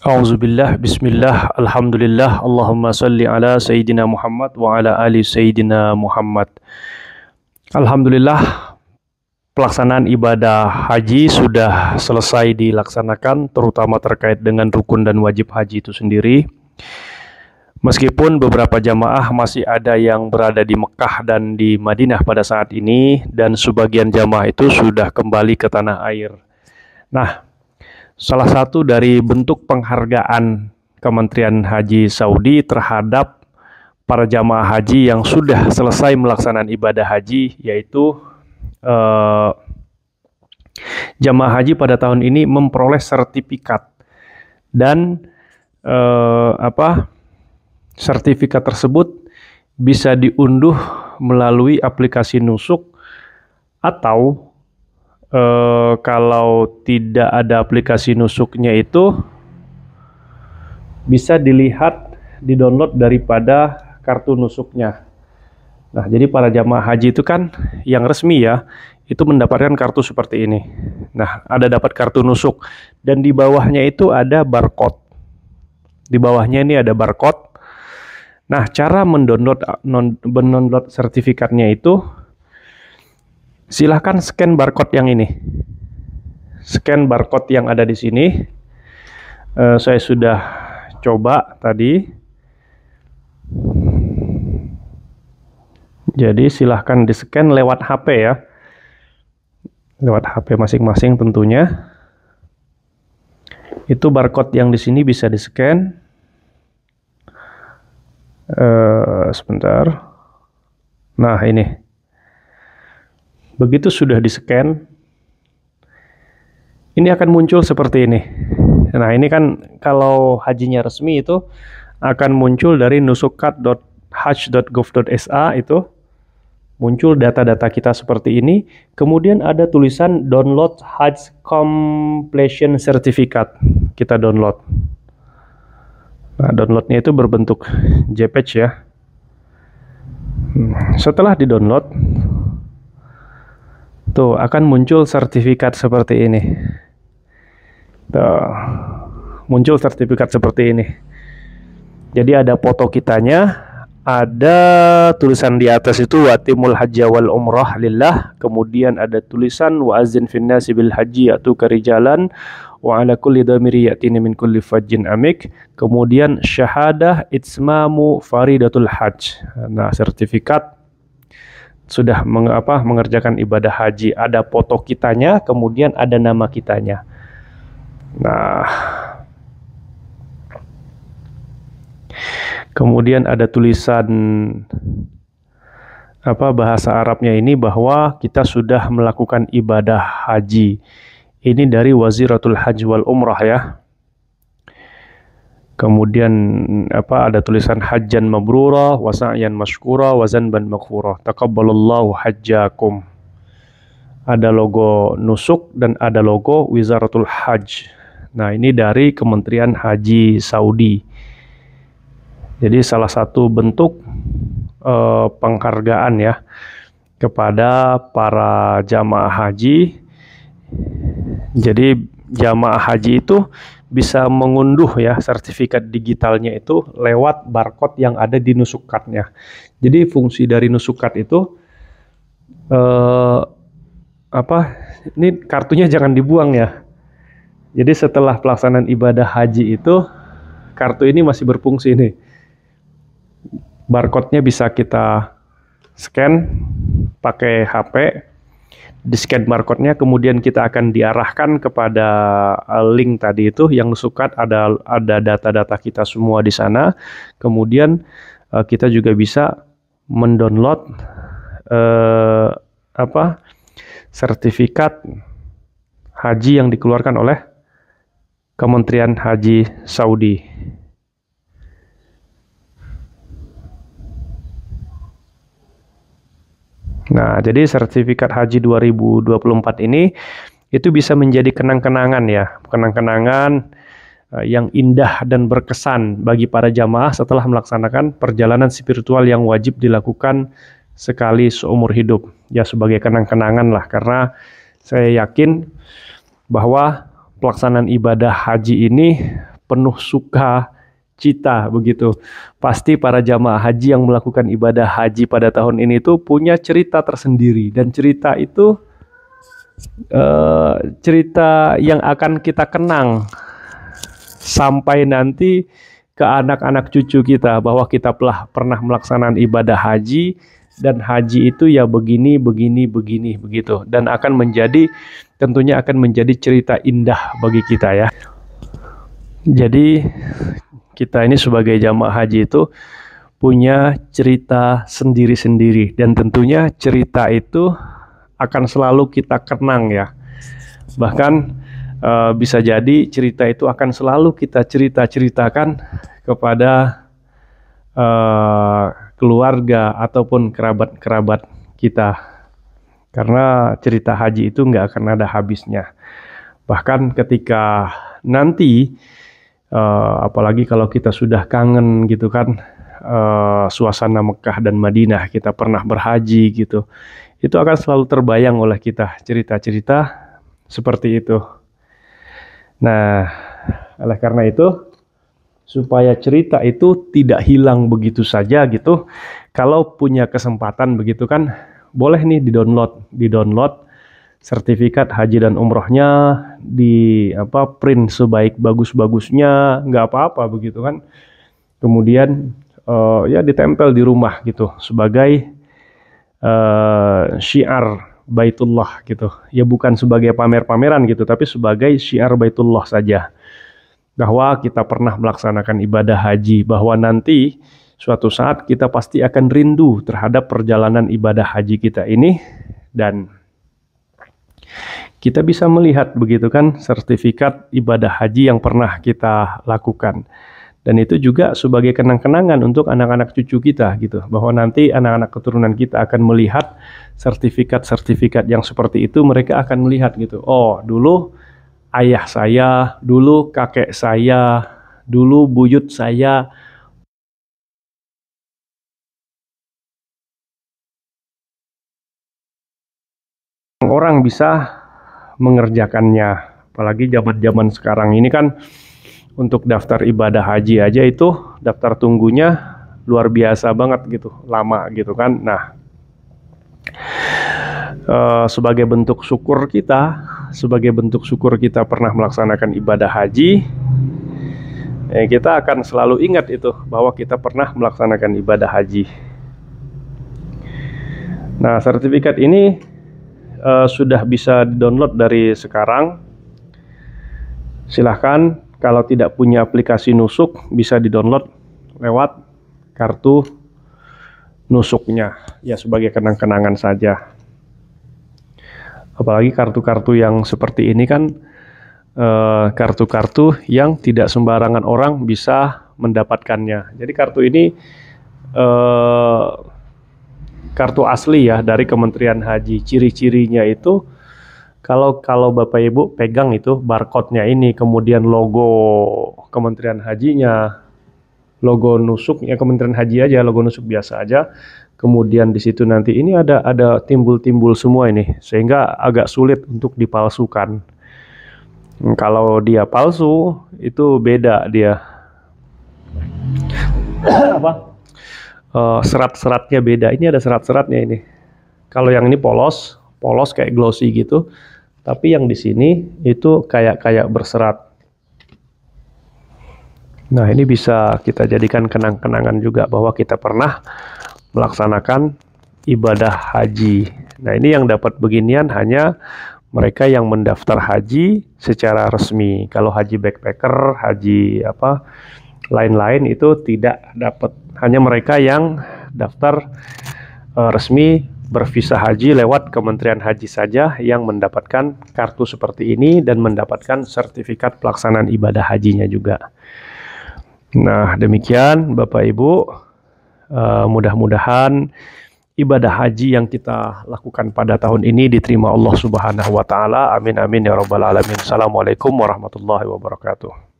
Auzubillah, bismillah, alhamdulillah, Allahumma salli ala Sayyidina Muhammad wa ala ali Sayyidina Muhammad. Alhamdulillah, pelaksanaan ibadah haji sudah selesai dilaksanakan, terutama terkait dengan rukun dan wajib haji itu sendiri. Meskipun beberapa jamaah masih ada yang berada di Mekah dan di Madinah pada saat ini, dan sebagian jamaah itu sudah kembali ke tanah air. Nah, salah satu dari bentuk penghargaan Kementerian Haji Saudi terhadap para jamaah haji yang sudah selesai melaksanakan ibadah haji, yaitu jamaah haji pada tahun ini memperoleh sertifikat, dan sertifikat tersebut bisa diunduh melalui aplikasi Nusuk, atau kalau tidak ada aplikasi Nusuknya itu bisa dilihat, di-download daripada kartu Nusuknya. Nah, jadi para jamaah haji itu kan yang resmi ya, itu mendapatkan kartu seperti ini. Nah, ada dapat kartu Nusuk, dan di bawahnya itu ada barcode. Di bawahnya ini ada barcode. Nah, cara mendownload sertifikatnya itu, silahkan scan barcode yang ini. Scan barcode yang ada di sini. Saya sudah coba tadi. Jadi silahkan di-scan lewat HP ya. Lewat HP masing-masing tentunya. Itu barcode yang di sini bisa di-scan. Sebentar. Nah, ini. Begitu sudah di-scan, ini akan muncul seperti ini. Nah, ini kan kalau hajinya resmi itu akan muncul dari nusukat.hajj.gov.sa, itu muncul data-data kita seperti ini. Kemudian ada tulisan download Hajj Completion Certificate. Kita download. Nah, downloadnya itu berbentuk JPEG ya. Setelah di-download, tuh akan muncul sertifikat seperti ini. Tuh, muncul sertifikat seperti ini. Jadi ada foto kitanya, ada tulisan di atas itu watimul hajja wal umrah lillah, kemudian ada tulisan wa azin finnasi bil haji ya'tuka rijalan wa ala kulli dhamiri ya'tina min kulli fajjin amik, kemudian syahadah itsmamu faridatul hajj. Nah, sertifikat sudah mengerjakan ibadah haji. Ada foto kitanya, kemudian ada nama kitanya. Nah, kemudian ada tulisan bahasa Arabnya ini bahwa kita sudah melakukan ibadah haji. Ini dari Waziratul Hajj wal Umrah ya. Kemudian ada tulisan hajjan mabrura wa sa'yan mashkura wa zanban maghfura taqabbalallahu hajjakum. Ada logo Nusuk dan ada logo Wizaratul Hajj. Nah, ini dari Kementerian Haji Saudi. Jadi salah satu bentuk penghargaan ya kepada para jamaah haji. Jadi jamaah haji itu bisa mengunduh ya sertifikat digitalnya itu lewat barcode yang ada di Nusukatnya. Jadi fungsi dari Nusukat itu ini kartunya jangan dibuang ya. Jadi setelah pelaksanaan ibadah haji itu, kartu ini masih berfungsi nih. Barcode-nya bisa kita scan pakai HP. Di-scan barcode-nya, kemudian kita akan diarahkan kepada link tadi itu yang Nusukat, ada data-data kita semua di sana. Kemudian kita juga bisa mendownload sertifikat haji yang dikeluarkan oleh Kementerian Haji Saudi. Nah, jadi sertifikat haji 2024 ini itu bisa menjadi kenang-kenangan ya, kenang-kenangan yang indah dan berkesan bagi para jamaah setelah melaksanakan perjalanan spiritual yang wajib dilakukan sekali seumur hidup. Ya, sebagai kenang-kenangan lah, karena saya yakin bahwa pelaksanaan ibadah haji ini penuh sukacita begitu. Pasti para jamaah haji yang melakukan ibadah haji pada tahun ini tuh punya cerita tersendiri, dan cerita itu cerita yang akan kita kenang sampai nanti ke anak-anak cucu kita, bahwa kita pernah melaksanakan ibadah haji, dan haji itu ya begini begitu, dan akan menjadi, tentunya akan menjadi cerita indah bagi kita ya. Jadi kita ini sebagai jamaah haji itu punya cerita sendiri-sendiri, dan tentunya cerita itu akan selalu kita kenang ya. Bahkan bisa jadi cerita itu akan selalu kita ceritakan kepada keluarga ataupun kerabat-kerabat kita, karena cerita haji itu nggak akan ada habisnya. Bahkan ketika nanti apalagi kalau kita sudah kangen gitu kan, suasana Mekah dan Madinah, kita pernah berhaji gitu, itu akan selalu terbayang oleh kita cerita-cerita seperti itu. Nah, oleh karena itu, supaya cerita itu tidak hilang begitu saja gitu, kalau punya kesempatan begitu kan, boleh nih di-download sertifikat haji dan umrohnya, di print sebaik bagus-bagusnya, nggak apa-apa begitu kan. Kemudian ya ditempel di rumah gitu sebagai syiar Baitullah gitu. Ya bukan sebagai pamer-pameran gitu, tapi sebagai syiar Baitullah saja, bahwa kita pernah melaksanakan ibadah haji, bahwa nanti suatu saat kita pasti akan rindu terhadap perjalanan ibadah haji kita ini, dan kita bisa melihat begitu kan sertifikat ibadah haji yang pernah kita lakukan. Dan itu juga sebagai kenang-kenangan untuk anak-anak cucu kita gitu, bahwa nanti anak-anak keturunan kita akan melihat sertifikat-sertifikat yang seperti itu. Mereka akan melihat gitu, oh dulu ayah saya, dulu kakek saya, dulu buyut saya orang bisa mengerjakannya. Apalagi zaman-zaman sekarang ini kan, untuk daftar ibadah haji aja itu daftar tunggunya luar biasa banget gitu, lama gitu kan. Nah, sebagai bentuk syukur kita pernah melaksanakan ibadah haji, kita akan selalu ingat itu, bahwa kita pernah melaksanakan ibadah haji. Nah, sertifikat ini sudah bisa di-download dari sekarang. Silahkan, kalau tidak punya aplikasi nusuk, bisa di-download lewat kartu nusuknya, ya sebagai kenang-kenangan saja. Apalagi kartu-kartu yang seperti ini kan, kartu-kartu yang tidak sembarangan orang bisa mendapatkannya. Jadi kartu ini kartu asli ya dari Kementerian Haji. Ciri-cirinya itu, kalau Bapak Ibu pegang itu barcode-nya ini, kemudian logo Kementerian Hajinya, logo nusuknya Kementerian Haji aja, logo nusuk biasa aja. Kemudian di situ nanti ini ada timbul-timbul semua ini, sehingga agak sulit untuk dipalsukan. Kalau dia palsu itu beda dia. Serat-seratnya beda. Ini ada serat-seratnya ini. Kalau yang ini polos kayak glossy gitu. Tapi yang di sini itu kayak berserat. Nah, ini bisa kita jadikan kenang-kenangan juga, bahwa kita pernah melaksanakan ibadah haji. Nah, ini yang dapat beginian hanya mereka yang mendaftar haji secara resmi. Kalau haji backpacker, haji lain-lain itu tidak dapat. Hanya mereka yang daftar resmi bervisa haji lewat Kementerian Haji saja yang mendapatkan kartu seperti ini dan mendapatkan sertifikat pelaksanaan ibadah hajinya juga. Nah, demikian Bapak Ibu, mudah-mudahan ibadah haji yang kita lakukan pada tahun ini diterima Allah Subhanahu wa Ta'ala. Amin amin ya rabbal alamin. Assalamualaikum warahmatullahi wabarakatuh.